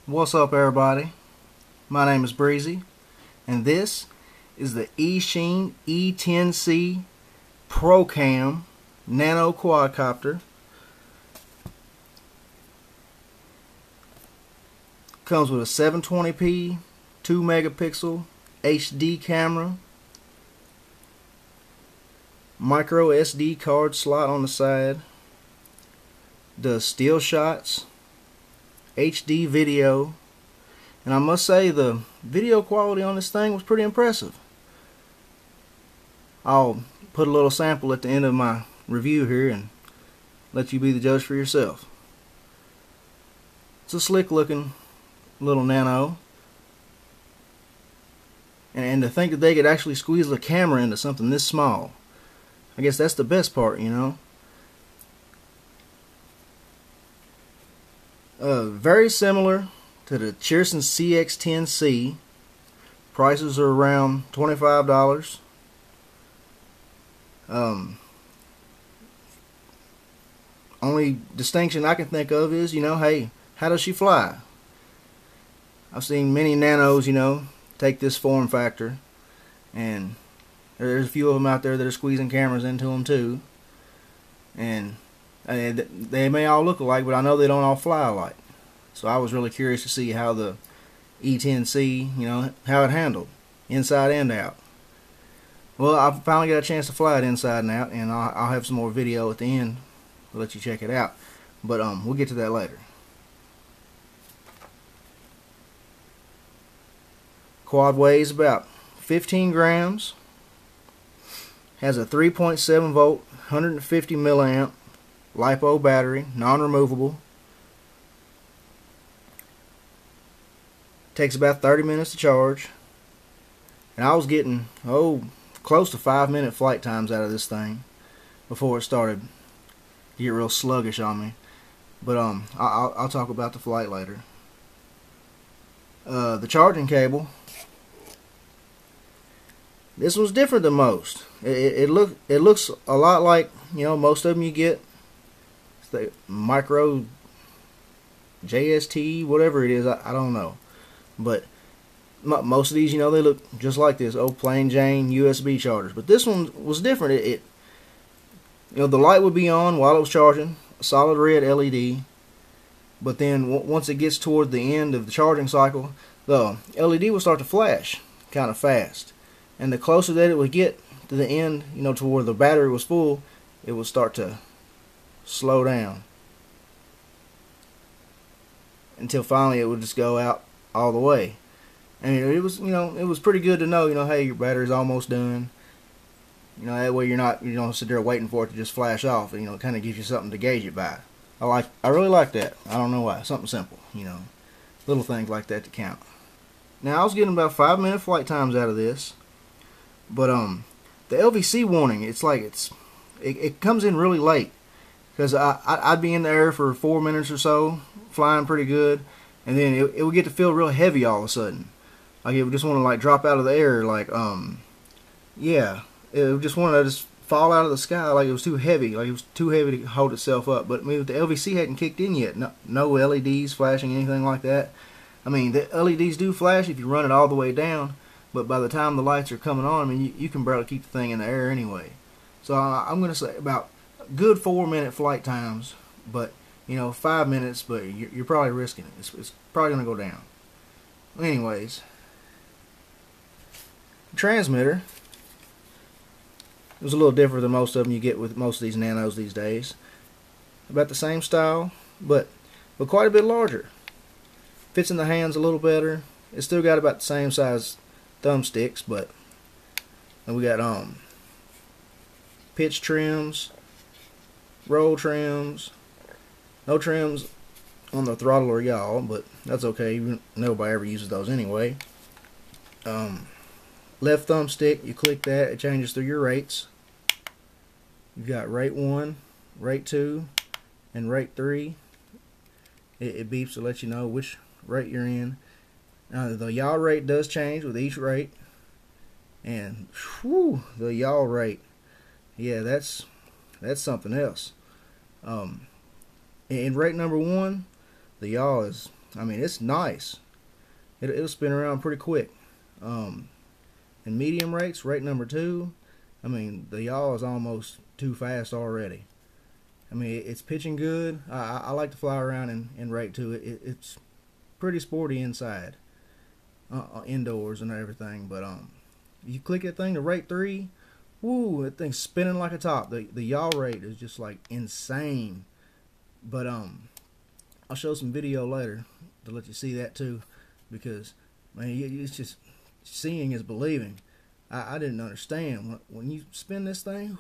What's up, everybody? My name is Breezy, and this is the Eachine E10C Pro Cam Nano Quadcopter. Comes with a 720p 2 megapixel HD camera, micro SD card slot on the side, does still shots, HD video, and I must say the video quality on this thing was pretty impressive. I'll put a little sample at the end of my review here and let you be the judge for yourself. It's a slick looking little nano, and to think that they could actually squeeze the camera into something this small, I guess that's the best part, you know. Very similar to the Eachine CX10C. Prices are around $25. Only distinction I can think of is, hey, how does she fly? I've seen many nanos, take this form factor, and there's a few of them out there that are squeezing cameras into them too, and they may all look alike, but I know they don't all fly alike. So I was really curious to see how the E10C, how it handled inside and out. Well, I finally got a chance to fly it inside and out, and I'll have some more video at the end. I'll let you check it out, but we'll get to that later. Quad weighs about 15 grams. Has a 3.7 volt, 150 milliamp LiPo battery, non-removable. Takes about 30 minutes to charge. And I was getting, close to 5-minute flight times out of this thing before it started to get real sluggish on me. But I'll talk about the flight later. The charging cable. This was different than most. It looks a lot like, most of them you get. It's the micro JST, whatever it is, I don't know. But most of these, they look just like this, plain Jane USB chargers. But this one was different. The light would be on while it was charging, a solid red LED. But then once it gets toward the end of the charging cycle, the LED will start to flash kind of fast. And the closer that it would get to the end, to where the battery was full, it would start to slow down until finally it would just go out all the way. And it was, it was pretty good to know, hey, your battery's almost done. That way you don't sit there waiting for it to just flash off. And, it kind of gives you something to gauge it by. I really like that. I don't know why. Something simple, little things like that to count. Now I was getting about 5-minute flight times out of this. But the LVC warning, it comes in really late, because I'd be in the air for 4 minutes or so, flying pretty good, and then it would get to feel real heavy all of a sudden. Like it would just want to drop out of the air, it would just want to just fall out of the sky, like it was too heavy, to hold itself up. But I mean, the LVC hadn't kicked in yet. No LEDs flashing, anything like that. I mean, the LEDs do flash if you run it all the way down. But by the time the lights are coming on, I mean, you can barely keep the thing in the air anyway. So I'm going to say about good 4-minute flight times, but 5 minutes, but you're probably risking it. It's probably going to go down. Anyways, transmitter. It was a little different than most of them you get with most of these nanos these days. About the same style, but quite a bit larger. Fits in the hands a little better. It's still got about the same size thumbsticks, but we got pitch trims, roll trims, no trims on the throttle or yaw, but that's okay. Nobody ever uses those anyway. Left thumbstick, you click that, it changes through your rates. You've got rate 1, rate 2, and rate 3. It beeps to let you know which rate you're in. The yaw rate does change with each rate, and the yaw rate, yeah, that's something else. In rate number 1, the yaw is I mean, it's nice. It'll spin around pretty quick. And medium rates, rate number 2, I mean, the yaw is almost too fast already. I mean, it's pitching good. I like to fly around in rate 2. It's pretty sporty inside, indoors and everything. But you click that thing to rate 3, woo, that thing's spinning like a top. The yaw rate is just like insane. But I'll show some video later to let you see that too, because man, it's just seeing is believing. I didn't understand when you spin this thing.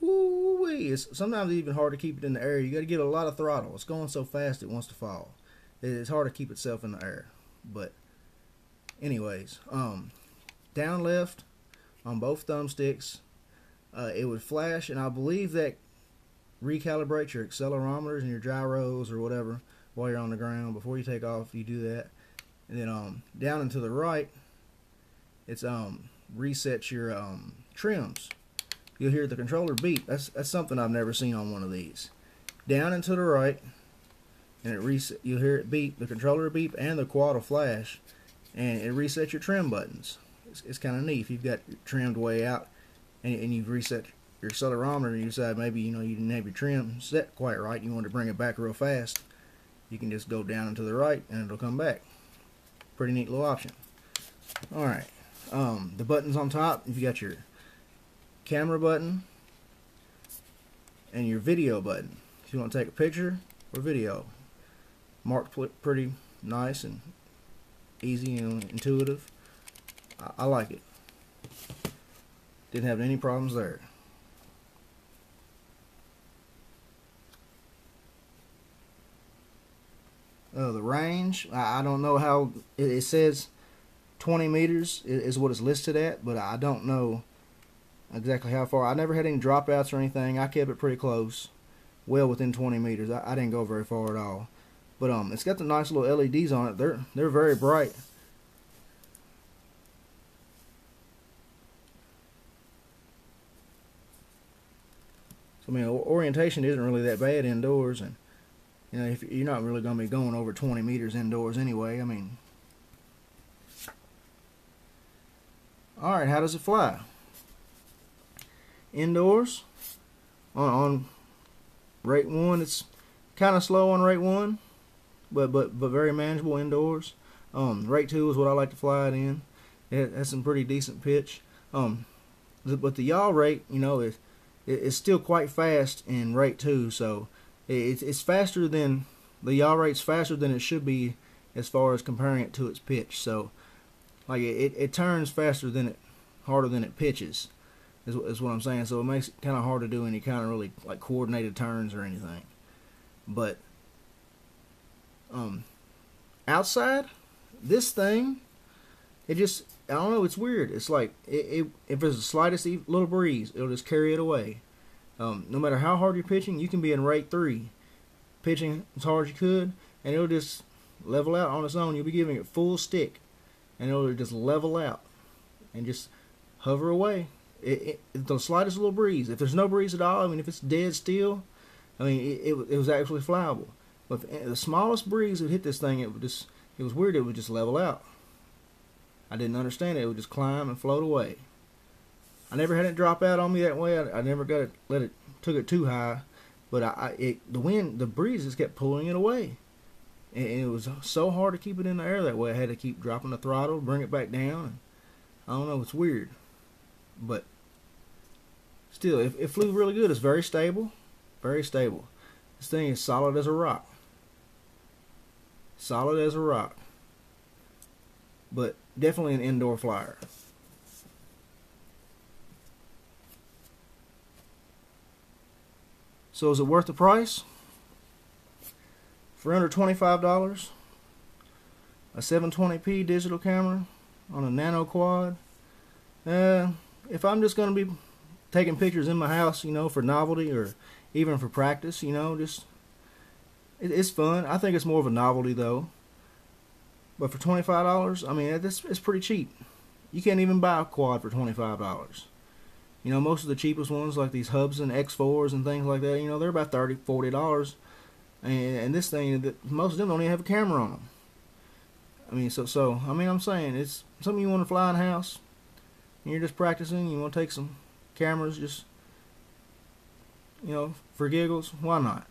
Woo-wee, it's sometimes even hard to keep it in the air. You got to get a lot of throttle. It's going so fast it wants to fall. It's hard to keep itself in the air. But anyways, down left on both thumbsticks, it would flash, and I believe that recalibrates your accelerometers and your gyros or whatever while you're on the ground. Before you take off, you do that. And then down and to the right, it's resets your trims. You'll hear the controller beep. That's something I've never seen on one of these. Down and to the right, and it reset. You'll hear it beep, the controller beep, and the quad will flash, and it resets your trim buttons. It's kind of neat. If you've got trimmed way out, and you've reset your accelerometer, and you decide maybe you didn't have your trim set quite right, you want to bring it back real fast, you can just go down and to the right, and it'll come back. Pretty neat little option. All right, the buttons on top. You've got your camera button and your video button. If you want to take a picture or video, marked pretty nice and easy and intuitive. I like it. Didn't have any problems there. The range, I don't know how it says 20 meters is what it's listed at, but I don't know exactly how far. I never had any dropouts or anything. I kept it pretty close, well within 20 meters. I didn't go very far at all. But it's got the nice little LEDs on it. They're very bright. So I mean, orientation isn't really that bad indoors, and if you're not really going to be going over 20 meters indoors anyway. I mean, all right, how does it fly? Indoors on rate 1, it's kind of slow on rate 1, but very manageable indoors. Rate 2 is what I like to fly it in. It has some pretty decent pitch. But the yaw rate, it's still quite fast in rate 2, so it's faster than the yaw rate's faster than it should be as far as comparing it to its pitch. So like it turns faster than harder than it pitches. Is what I'm saying. So it makes it kind of hard to do any kind of really like coordinated turns or anything. But outside, this thing, I don't know, it's weird. It's like if there's the slightest little breeze, it'll just carry it away. No matter how hard you're pitching, you can be in rate 3, pitching as hard as you could, and it'll just level out on its own. You'll be giving it full stick, and it'll just level out and just hover away. The slightest little breeze. If there's no breeze at all, I mean, if it's dead still, I mean, it was actually flyable. But if the smallest breeze would hit this thing, it was weird. It would just level out. I didn't understand it. It would just climb and float away. I never had it drop out on me that way. I never took it too high, but the breeze just kept pulling it away, and it was so hard to keep it in the air that way. I had to keep dropping the throttle, bring it back down. And I don't know. It's weird. But still, it flew really good. It's very stable. Very stable. This thing is solid as a rock. Solid as a rock. But definitely an indoor flyer. So is it worth the price? For under $25, a 720p digital camera on a nano quad. If I'm just going to be taking pictures in my house, for novelty or even for practice, it's fun. I think it's more of a novelty though. But for $25, I mean, it's pretty cheap. You can't even buy a quad for $25. Most of the cheapest ones, like these Hubs and X4s and things like that, they're about $30, $40. and this thing, that most of them don't even have a camera on them. I mean, I mean, I'm saying it's something you want to fly in the house, and you're just practicing. You want to take some cameras, just for giggles. Why not?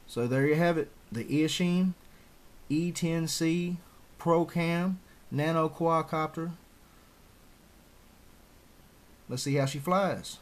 So there you have it, the Eachine E10C Pro Cam Nano Quadcopter. Let's see how she flies.